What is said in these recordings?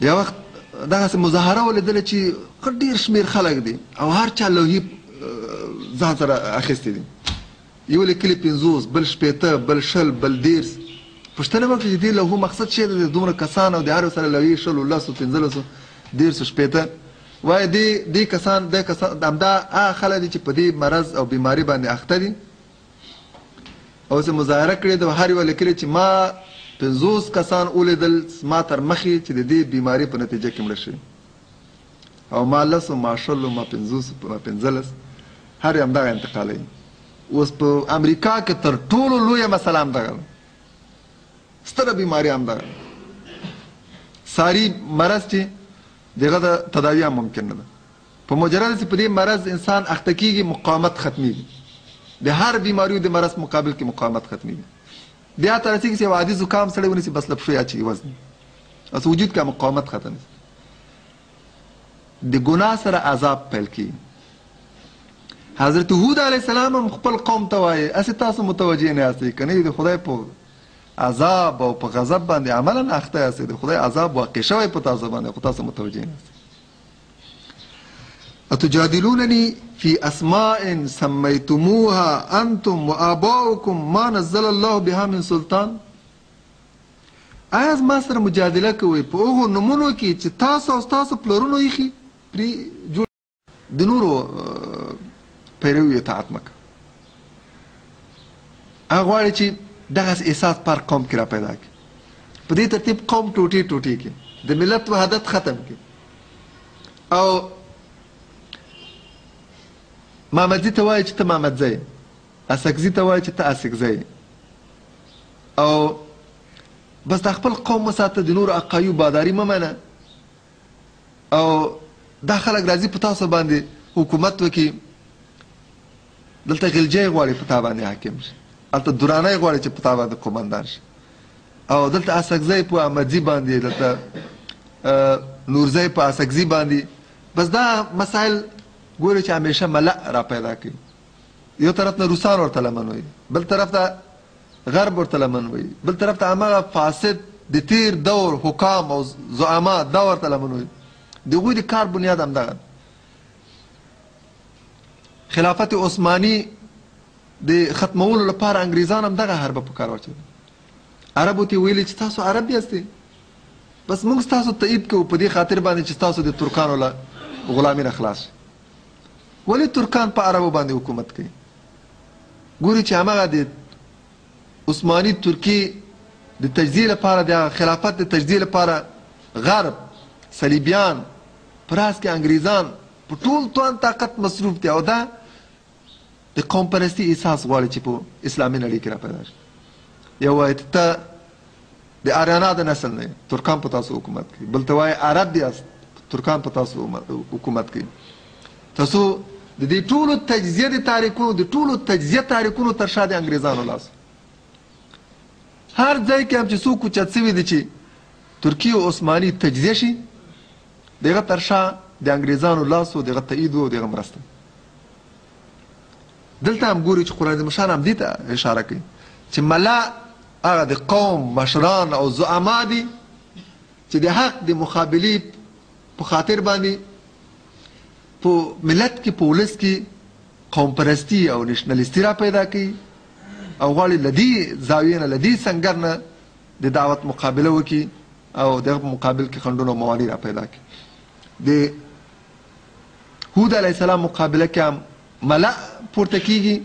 یو وخت دغسې مظاهره ولیدله چې ډېر شمېر خلک دي او هر چا لوحې ځان سره اخیستې دي. یو لیکلي 50 بل 80 بل 100 بل 10. پوښتنه وکړه چې دې لوحو مقصد څه دی؟ د دومره کسان او د هر یو سره لوحې 100 10 15 10 80. وایي دې کسان همدا هغه خلک دي چې په دې مرض او بیماري باندې اخته دي. او چې مظاهره کړې ده هر یوه لیکلي چې ما 50 کسان ولیدل ما تر مخې چې د دې بیماري په نتیجه کې مړه شوي، او ما 10 ما 20 ما 50 ما 15 هر یو همدغه انتقالوي. اوس په امریکا کې تر ټولو لویه مسله همدغه ده، ستره بیماري همدغه ساري مرض چې دغه د تداوی هم ممکن نه ده. په مجرد چې په دې مرض انسان اخته کېږي مقاومت ختمېږي، د هر بیماریو د مرض مقابل کې مقاومت ختمېږي. بیا ته رسېږي چې یو عادي زکام سړی ونیسي بس له پښو یې اچوي وزن بس وجود کې مقاومت ختم شي. د ګناه سره عذاب پیل کېږي. حضرت هود علیه السلام هم خپل قوم ته وایي هسې تاسو متوجه نه یاستئ که نه د خدای په عذاب او په غضب باندې عملا اخته یاستئ، د خدای عذاب واقع شوی په تاسو باندې خو تاسو متوجه نه یاستئ. اتجادلونني في اسماء سميتموها انتم واباؤكم ما نزل الله بها من سلطان. آیا زما سره مجادله کوئ په هغو نومونو کې چې تاسو او ستاسو پلرونو ایښي پرې جوړ د نورو پیروي اطاعت مه کوه. هغه غواړي چې دغسې احساس پر قوم کې را پیدا کړي. په دې ترتیب قوم ټوټې ټوټې کړي، د ملت وحدت ختم کړي. او محمدزي ته وایي چې ته محمدزی یې، اسکزي ته وایي چې ته اسکزی یې. او بس دا خپل قوم وساته، د نورو عقایو باداري مه منه. او دا خلک راځي په تاسو باندې حکومت وکړي. دلته غلجی غواړي په تا باندې حاکم شي، هلته درانی غواړي چې په تا باندې قومندان شي، او دلته اسکزی په احمدزي باندې، دلته نورزی په اسکزي باندې. بس دا مسایل ګوري چې همیشه ملأ را پیدا کوي. یو طرف نه روسان ورته لمن وي، بل طرف ته غرب ورته لمن وي، بل طرف ته هماغه فاسد د تیر دور حکام او زعما دا ورته لمن وي. د هغوی د کار بنیاد همدغه. خلافت عثماني د ختمولو لپاره انګریزان همدغه حربه په کار واچوي. عربو ته ویلي چې تاسو عرب یاستئ، بس موږ ستاسو تایید کوو په دې خاطر باندې چې ستاسو د ترکانو له غلامي نه خلاص شي. ولې ترکان په عربو باندې حکومت کوي؟ ګوري چې هماغه د عثماني ترکي د تجزیه لپاره، د خلافت د تجزیه لپاره غرب صلیبیان په راس کې انګریزان په ټول توان طاقت مصروف دي. او دا د قوم پرستي احساس غواړي چې په اسلامي نړۍ کې را پیدا شي. یو وایي ته د آریانا د نسل نه ترکان په تاسو حکومت کوي، بل ته وایي عرب یاست ترکان په تاسو حکومت کوي. تاسو د دې ټولو تجزیه د تاریخونو د ټولو تجزیه تاریخونو تر شا د انګریزانو لاس. هر ځای کې هم چې څوک اوچت سوي دي چې ترکي او عثماني تجزیه شي، دغه تر شا د انګریزانو لاس و دغه تایید و دغه مرسته. دلته هم ګوري چې قرآن مشان هم دې ته اشاره کوي چې ملا هغه د قوم مشران او زعما دي چې د حق د مقابلې په خاطر باندې په ملت کې په ولس کې قوم پرستی او نشنلیستی را پیدا کوي، او غواړي له دې زاویې نه له دې سنګر نه د دعوت مقابله وکړي او دغه مقابل کې خنډونه او موانع را پیدا کړي. د هود علیه السلام مقابله کې هم ملأ پورته کېږي،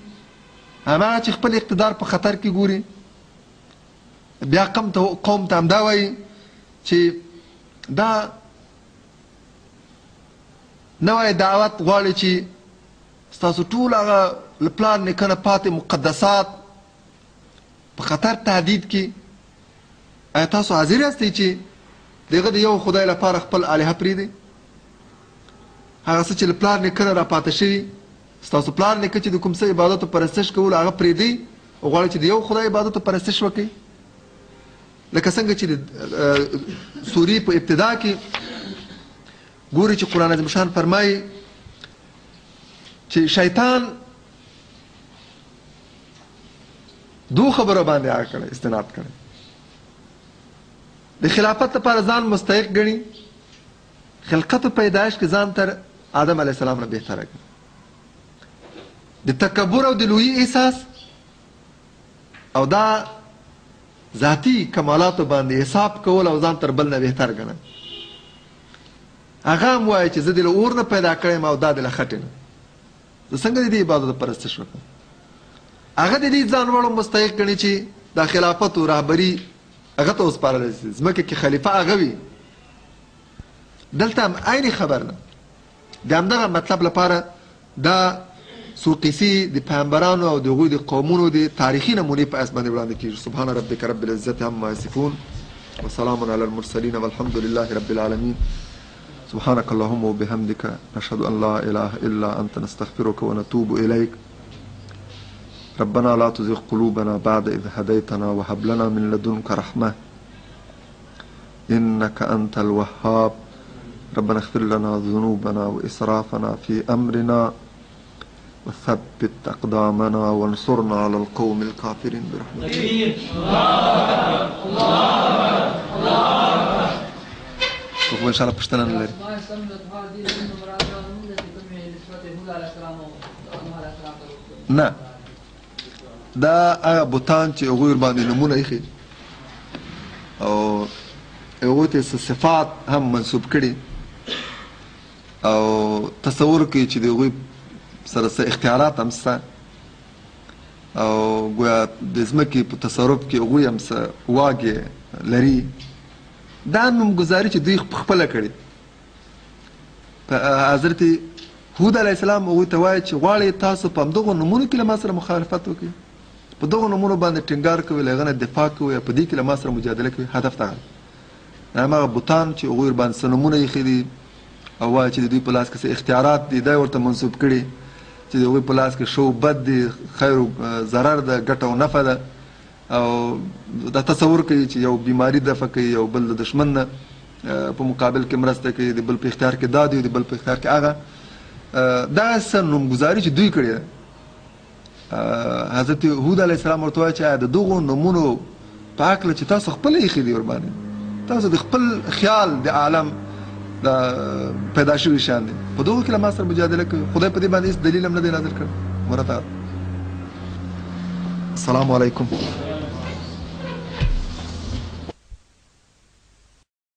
هماغه چې خپل اقتدار په خطر کې ګوري. بیا قوم ته همدا وایي چې دا نوی دعوت غواړي چې ستاسو ټول هغه له پلار نیکه نه پاتې مقدسات په خطر تهدید کې. آیا تاسو حاضر یاستئ چې دغه د یو خدای لپاره خپل الهه پرېږدئ؟ هغه څه چې له پلار نیکه نه راپاته شوي، ستاسو پلار نیکه چې د کوم څه عبادت او پرستش کولو هغه پرېږدئ او غواړئ چې د یو خدای عبادت او پرستش وکړئ. لکه څنګه چې د سورې په ابتدا کې ګوري چې قرآن عظیم شان فرمایي چې شیطان دو خبرو باندې هغه کړی استناد کړی. د خلافت لپاره ځان مستحق ګڼي، خلقت و پیدایش کې ځان تر آدم علیه السلام نه بهتره ګڼي. د تکبر او د لویي احساس او دا ذاتي کمالاتو باندې حساب کول او ځان تر بل نه بهتر ګڼل. هغه هم وایي چې زه د له اور نه پیدا کړی یم او دا د له خټې نه. زه څنګه د دې عبادت پرستش وکړم؟ هغه د دې ځان وړو مستحق ګڼي چې دا خلافت و رهبري هغه ته وسپارلی شي، ځمکې کې خلیفه هغه وي. دلته هم عین خبر ده. د همدغه مطلب لپاره دا څو قیسې د پیغمبرانو او د هغوی د قومونو د تاریخي نمونې په اساس باندې وړاندې کېږي. سبحان ربک رب العزة عما یصفون وسلام علی المرسلین والحمد لله رب العالمین. سبحانك اللهم وبحمدك نشهد أن لا إله إلا أنت نستغفرك ونتوب إليك. ربنا لا تزغ قلوبنا بعد إذ هديتنا وهب لنا من لدنك رحمة إنك أنت الوهاب. ربنا اغفر لنا ذنوبنا وإسرافنا في أمرنا وثبت أقدامنا وانصرنا على القوم الكافرين برحمتك. ان شاء الله پښتنه نه لري. نه دا هغه بوتان چې هغوی ورباندې نومونه ایښي او هغوی ته صفات هم منسوب کړي او تصور کوي چې د هغوی سره څه اختیارات هم شته او ګویا د ځمکې په تصرف کې هغوی هم څه واګې لري. دا نومګذاري چې دوی خپله کړې. حضرت هود علیه السلام هغوی ته وایي چې غواړئ تاسو په همدغو نومونو کې له ما سره مخالفت وکړئ، په دغو نومونو باندې ټینګار کوئ، له هغه نه دفاع کوئ، په دې کې له ما سره مجادله کوئ. هدف دغه هماغه بوتان چې هغوی ورباندې څه نومونه ایښي دي او وایي چې د دوی په لاس کې څه اختیارات دي، دا ورته منسوب کړي چې د هغوی په لاس کې ښه او بد دي، خیر او ضرر ده، ګټه او نفع ده او دا تصور کوي چې یو بیماری دفع کوي، یو بل د دشمن نه په مقابل کې مرسته کوي، د بل په اختیار کې دا دی، د بل په اختیار کې هغه. دا څه نومګذاري چې دوی کړې ده. حضرت هود علیه السلام ورته وایي چې د دغو نومونو په هکله چې تاسو خپله ایښي دي ورباندې، تاسو د خپل خیال د عالم د پیدا شوي شیان دي، په دغو کې له ما سره مجادله کوي. خدای په دې باندې هېڅ دلیل هم نه دی نازل کړی. مرته السلام علیکم.